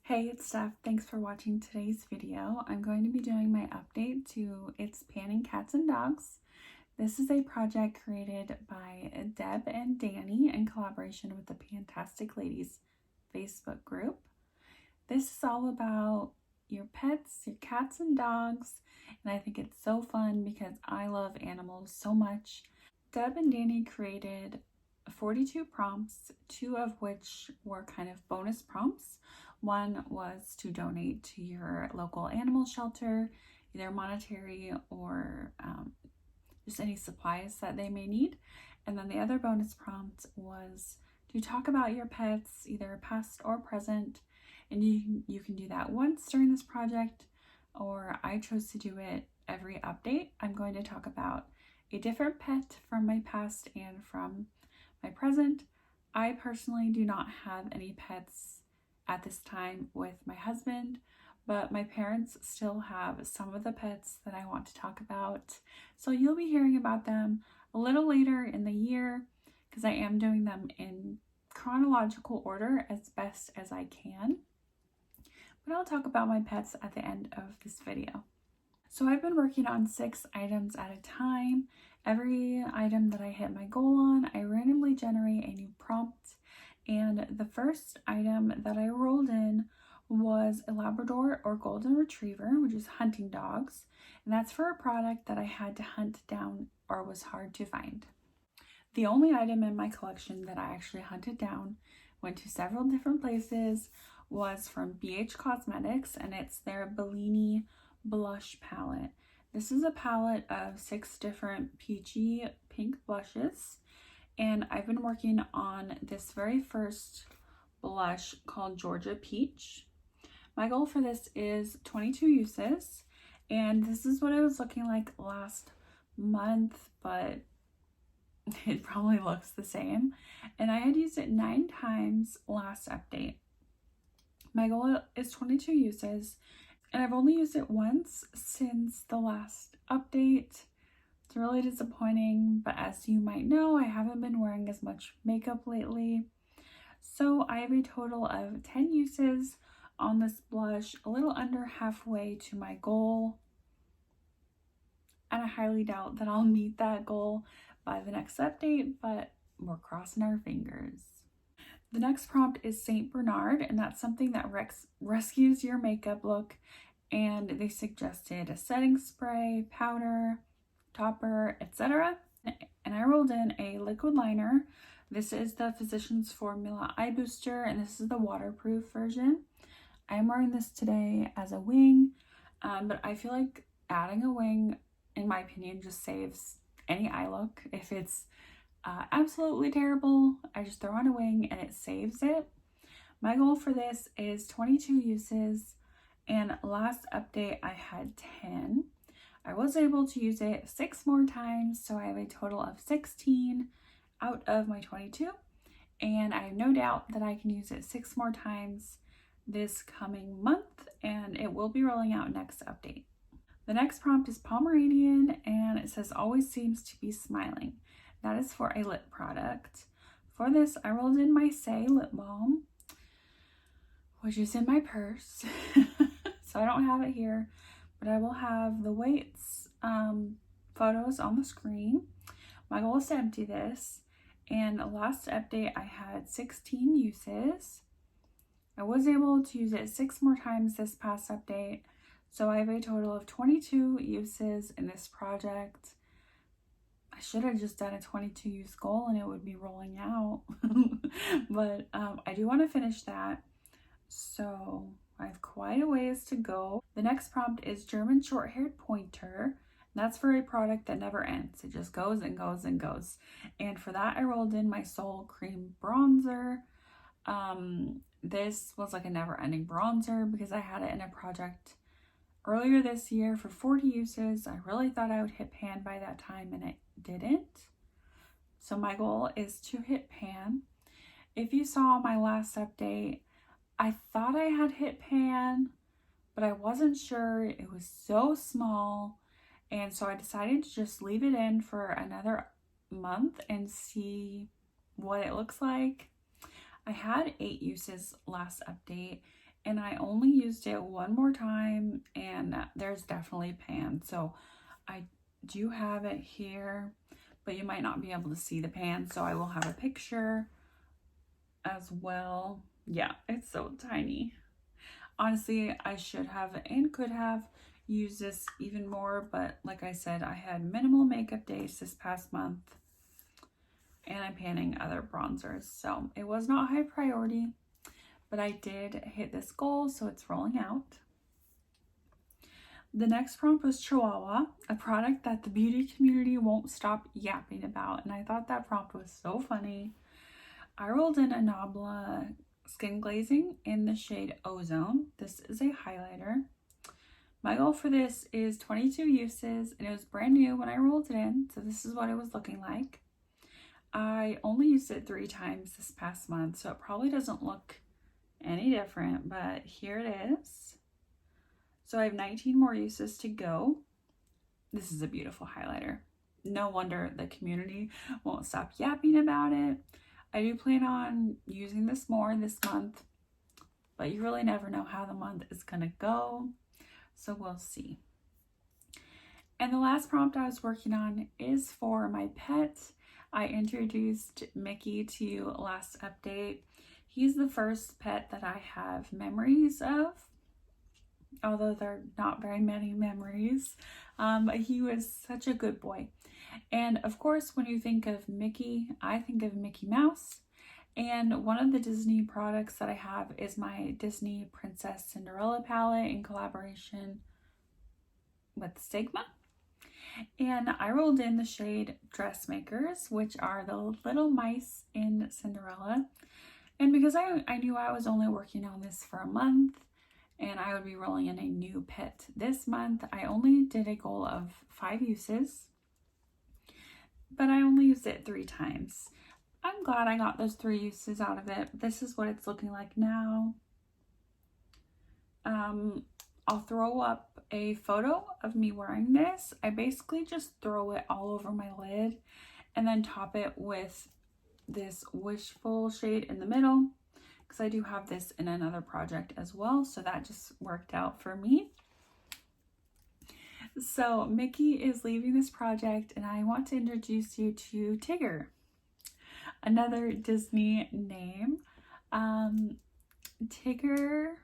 Hey, it's Steph. Thanks for watching today's video. I'm going to be doing my update to It's Panning Cats and Dogs. This is a project created by Deb and Danny in collaboration with the Fantastic Ladies Facebook group. This is all about your pets, your cats and dogs, and I think it's so fun because I love animals so much. Deb and Danny created 42 prompts, 2 of which were kind of bonus prompts. One was to donate to your local animal shelter, either monetary or just any supplies that they may need. And then the other bonus prompt was to talk about your pets, either past or present. And you can do that once during this project, or I chose to do it every update. I'm going to talk about a different pet from my past and from my present. I personally do not have any pets at this time with my husband, but my parents still have some of the pets that I want to talk about. So you'll be hearing about them a little later in the year because I am doing them in chronological order as best as I can. But I'll talk about my pets at the end of this video. So I've been working on 6 items at a time. Every item that I hit my goal on, I randomly generate a new prompt. And the first item that I rolled in was a Labrador or Golden Retriever, which is hunting dogs. And that's for a product that I had to hunt down or was hard to find. The only item in my collection that I actually hunted down, went to several different places, was from BH Cosmetics, and it's their Bellini blush palette. This is a palette of 6 different peachy pink blushes. And I've been working on this very first blush called Georgia Peach. My goal for this is 22 uses, and this is what it was looking like last month, but it probably looks the same. And I had used it 9 times last update. My goal is 22 uses, and I've only used it once since the last update. It's really disappointing, but as you might know, I haven't been wearing as much makeup lately. So I have a total of 10 uses on this blush, a little under halfway to my goal. And I highly doubt that I'll meet that goal by the next update, but we're crossing our fingers. The next prompt is St. Bernard, and that's something that rescues your makeup look. And they suggested a setting spray, powder, topper, etc. And I rolled in a liquid liner. This is the Physicians Formula Eye Booster, and this is the waterproof version. I'm wearing this today as a wing, but I feel like adding a wing, in my opinion, just saves any eye look. If it's absolutely terrible, I just throw on a wing and it saves it. My goal for this is 22 uses, and last update I had 10. I was able to use it 6 more times, so I have a total of 16 out of my 22, and I have no doubt that I can use it 6 more times this coming month, and it will be rolling out next update. The next prompt is Pomeranian, and it says always seems to be smiling. That is for a lip product. For this, I rolled in my Say lip balm, which is in my purse. So I don't have it here, but I will have the weights photos on the screen. My goal is to empty this, and last update I had 16 uses. I was able to use it 6 more times this past update, so I have a total of 22 uses in this project. I should have just done a 22 use goal and it would be rolling out, but I do want to finish that, so I have quite a ways to go. The next prompt is German Short-Haired Pointer. That's for a product that never ends. It just goes and goes and goes. And for that, I rolled in my Soul Cream Bronzer. This was like a never-ending bronzer because I had it in a project earlier this year for 40 uses. I really thought I would hit pan by that time, and it didn't. So my goal is to hit pan. If you saw my last update, I thought I had hit pan, but I wasn't sure. It was so small, and so I decided to just leave it in for another month and see what it looks like. I had 8 uses last update, and I only used it one more time, and there's definitely pan. So I do have it here, but you might not be able to see the pan, so I will have a picture as well. Yeah, it's so tiny. Honestly, I should have and could have used this even more, but like I said, I had minimal makeup days this past month, and I'm panning other bronzers, so it was not high priority, but I did hit this goal, so it's rolling out. The next prompt was Chihuahua, a product that the beauty community won't stop yapping about, and I thought that prompt was so funny. I rolled in a Nabla skin glazing in the shade Ozone. This is a highlighter. My goal for this is 22 uses, and it was brand new when I rolled it in, so this is what it was looking like. I only used it 3 times this past month, so it probably doesn't look any different, but here it is. So I have 19 more uses to go. This is a beautiful highlighter. No wonder the community won't stop yapping about it. I do plan on using this more this month, but you really never know how the month is gonna go, so we'll see. And the last prompt I was working on is for my pet. I introduced Mickey to you last update. He's the first pet that I have memories of, although they're not very many memories. But he was such a good boy. And of course, when you think of Mickey, I think of Mickey Mouse. And one of the Disney products that I have is my Disney Princess Cinderella palette in collaboration with Stigma. And I rolled in the shade Dressmakers, which are the little mice in Cinderella. And because I knew I was only working on this for a month, and I would be rolling in a new pet this month, I only did a goal of 5 uses, but I only used it 3 times. I'm glad I got those 3 uses out of it. This is what it's looking like now. I'll throw up a photo of me wearing this. I basically just throw it all over my lid and then top it with this Wishful shade in the middle, because I do have this in another project as well, so that just worked out for me. So Mickey is leaving this project, and I want to introduce you to Tigger, another Disney name. Tigger,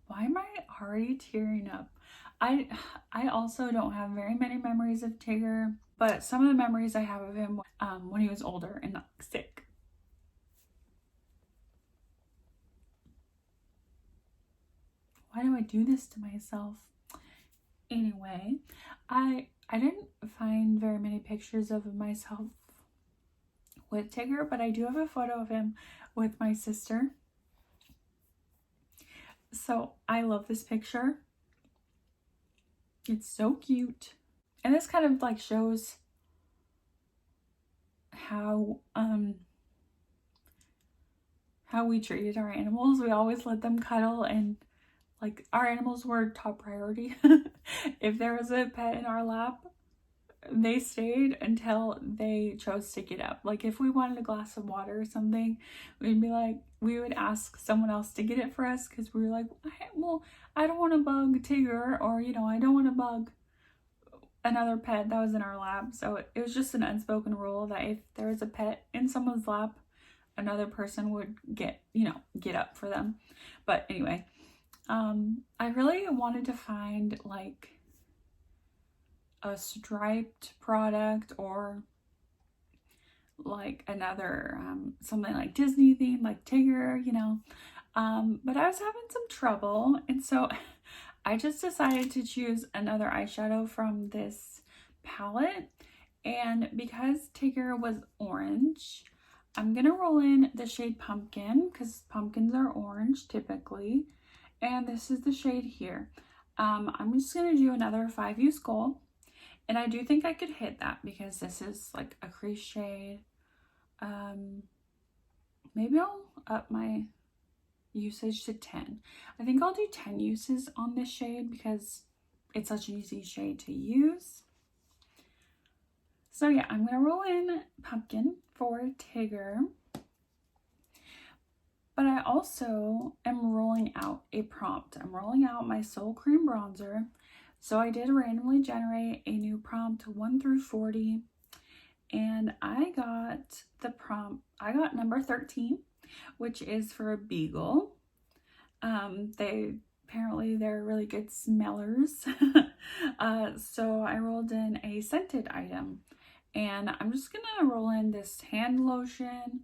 why am I already tearing up? I also don't have very many memories of Tigger, but some of the memories I have of him when he was older and not sick. Why do I do this to myself? Anyway, I didn't find very many pictures of myself with Tigger, but I do have a photo of him with my sister. So I love this picture. It's so cute. And this kind of like shows how we treated our animals. We always let them cuddle, and like our animals were top priority. If there was a pet in our lap, they stayed until they chose to get up. Like if we wanted a glass of water or something, we would ask someone else to get it for us, because we were like, well, I don't want to bug Tigger, or I don't want to bug another pet that was in our lap. So it was just an unspoken rule that if there was a pet in someone's lap, another person would get up for them. But anyway, I really wanted to find like a striped product, or like another something like Disney themed, like Tigger, but I was having some trouble, and so I just decided to choose another eyeshadow from this palette. And because Tigger was orange, I'm gonna roll in the shade Pumpkin, because pumpkins are orange typically, and this is the shade here. I'm just gonna do another 5 use goal, and I do think I could hit that because this is like a crease shade. Maybe I'll up my usage to 10. I think I'll do 10 uses on this shade because it's such an easy shade to use. So yeah, I'm gonna roll in Pumpkin for Tigger. But I also am rolling out a prompt. I'm rolling out my Soul Cream bronzer. So I did randomly generate a new prompt 1 through 40. And I got the prompt, I got number 13, which is for a beagle. They're really good smellers. So I rolled in a scented item, and I'm just gonna roll in this hand lotion.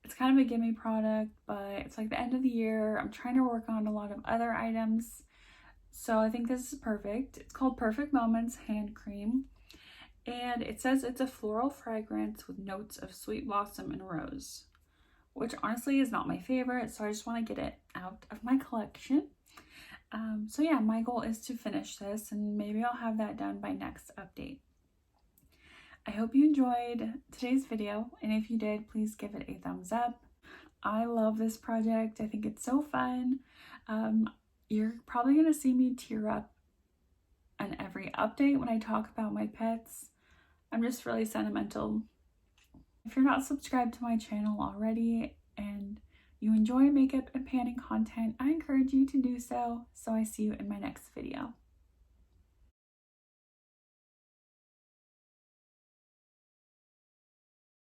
It's kind of a gimme product, but it's like the end of the year. I'm trying to work on a lot of other items, so I think this is perfect. It's called Perfect Moments Hand Cream, and it says it's a floral fragrance with notes of sweet blossom and rose, which honestly is not my favorite, so I just want to get it out of my collection. So yeah, my goal is to finish this, and maybe I'll have that done by next update. I hope you enjoyed today's video, and if you did, please give it a thumbs up. I love this project. I think it's so fun. You're probably going to see me tear up on every update when I talk about my pets. I'm just really sentimental. If you're not subscribed to my channel already and you enjoy makeup and panning content, I encourage you to do so. So I see you in my next video.